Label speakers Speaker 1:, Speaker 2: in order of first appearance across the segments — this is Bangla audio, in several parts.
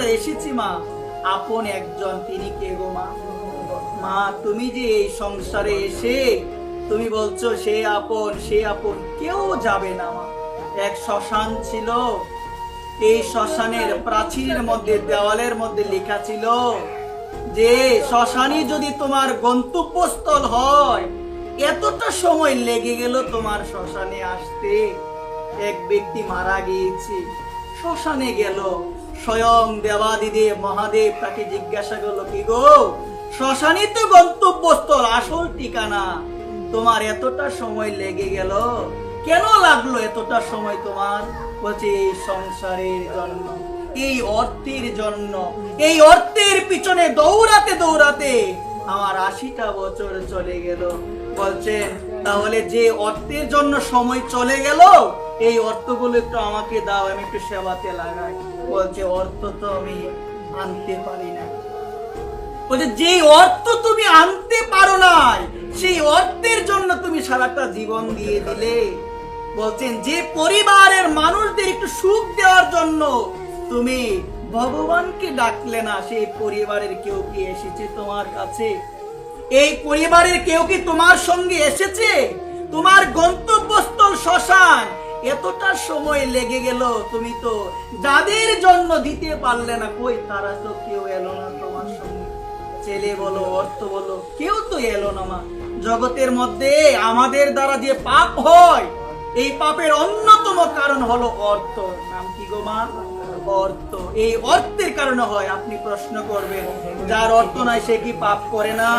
Speaker 1: আমরা এসেছি মা, আপন একজন, তিনি কে গো মা? মা তুমি যে এই সংসারে এসে তুমি বলছো সে আপন, সে আপন, কেউ যাবে না মা। এক শ্মশান ছিল, এই শ্মশানের প্রাচীরের মধ্যে, দেওয়ালের মধ্যে লেখা ছিল যে শ্মশানই যদি তোমার গন্তব্যস্থল হয়, এতটা সময় লেগে গেল তোমার শ্মশানে আসতে। এক ব্যক্তি মারা গিয়েছে, শ্মশানে গেল, স্বয়ং দেবাদিদেব মহাদেব তাকে জিজ্ঞাসা করলো, কি গো, শ্মশানই তো গন্তব্যস্থল, আসল ঠিকানা, তোমার এতটা সময় লেগে গেল, কেন লাগলো এতটা সময় তোমার? বলছে এই সংসারের জন্য, এই অর্থের জন্য, এই অর্থের পিছনে দৌড়াতে দৌড়াতে আমার 80টা বছর চলে গেল। বলছেন তাহলে যে অর্থের জন্য সময় চলে গেল, এই অর্থগুলো একটু আমাকে দাও, আমি একটু সেবাতে লাগাই। বলছে অর্থ তো আমি আনতে পারি না। বলছে যে অর্থ তুমি আনতে পারো নাই, সেই অর্থের জন্য তুমি সারাটা জীবন দিয়ে দিলে। বলছেন যে পরিবারের মানুষদের একটু সুখ দেওয়ার জন্য তুমি ভগবানকে ডাকলে না, সেই পরিবারের কেউ কি এসেছে তোমার কাছে? এই পরিবারের কেউ কি তোমার সঙ্গে এসেছে? তোমার গন্তব্যস্থল শ্মশান, এতটা সময় লেগে গেল, তুমি তো যাদের জন্য দিতে পারলে না, কই তারা তো কেউ এলো না তোমার সঙ্গে। ছেলে বলো, অর্থ বলো, কেউ তো এলো না মা। জগতের মধ্যে আমাদের দ্বারা যে পাপ হয়, এই পাপের অন্যতম কারণ হলো অর্থ। নাম কি গো মা? অর্থ। এই অর্থের কারণে হয়। আপনি প্রশ্ন করবেন, যার অর্থ নাই সে কি পাপ করে না?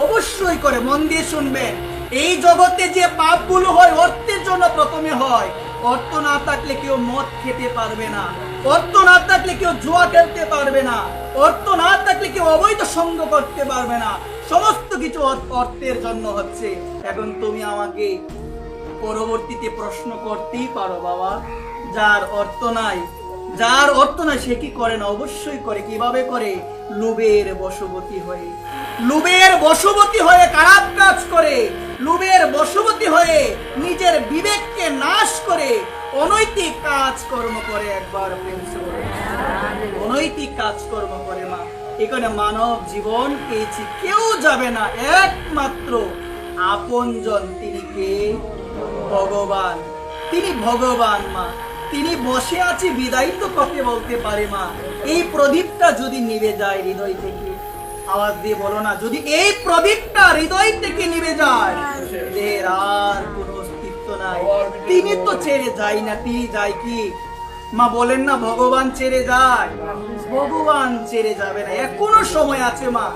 Speaker 1: অবশ্যই করে। মন দিয়ে শুনবেন, এই জগতে যে পাপগুলো হয় অর্থের জন্য প্রথমে হয়। অর্থ না থাকলে কেউ মদ খেতে পারবে না, অর্থ না থাকলে কেউ জুয়া খেলতে পারবে না, অর্থ না থাকলে কেউ অবৈধ সঙ্গ করতে পারবে না। সমস্ত কিছু অর্থের জন্য হচ্ছে। এখন তুমি আমাকে পরবর্তীতে প্রশ্ন করতেই পারো, বাবা, যার অর্থ নাই, যার অর্থ নাই সে কি করে না? অবশ্যই করে। কিভাবে করে? লোভের বশবর্তী হয়ে, লোভের বশবর্তী হয়ে খারাপ কাজ করে, লোভের বশবর্তী হয়ে নিজের বিবেককে নাশ করে অনৈতিক কাজ কর্ম করে। একবার অনৈতিক কাজ কর্ম করে মা। এখানে মানব জীবন পেয়েছি, কেউ যাবে না, একমাত্র আপনজন। তিনি কে? ভগবান। তিনি ভগবান মা। তিনি বসে আছে বিদায় তো কাকে বলতে পারে মা? এই প্রদীপটা যদি নিভে যায় হৃদয় থেকে, আওয়াজ দিয়ে বলো না, যদি এই প্রদীপটা হৃদয় থেকে নিভে যায়, এর আর কোনো অস্তিত্ব নাই। তিনি তো ছেড়ে যায় না, তিনি যায় কি মা? বলেন না ভগবান ছেড়ে যায়, ভগবান ছেড়ে যাবে না। এখনো সময় আছে মা,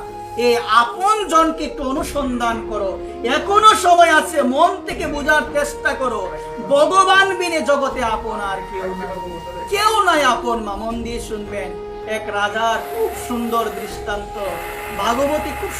Speaker 1: এই আপন জনকে একটু অনুসন্ধান করো, এখনো সময় আছে। মন থেকে বোঝার চেষ্টা করো, ভগবান বিনে জগতে আপন আর কেউ নাই আপন মা। মন দিয়ে শুনবেন, এক রাজার খুব সুন্দর দৃষ্টান্ত, ভাগবতী খুব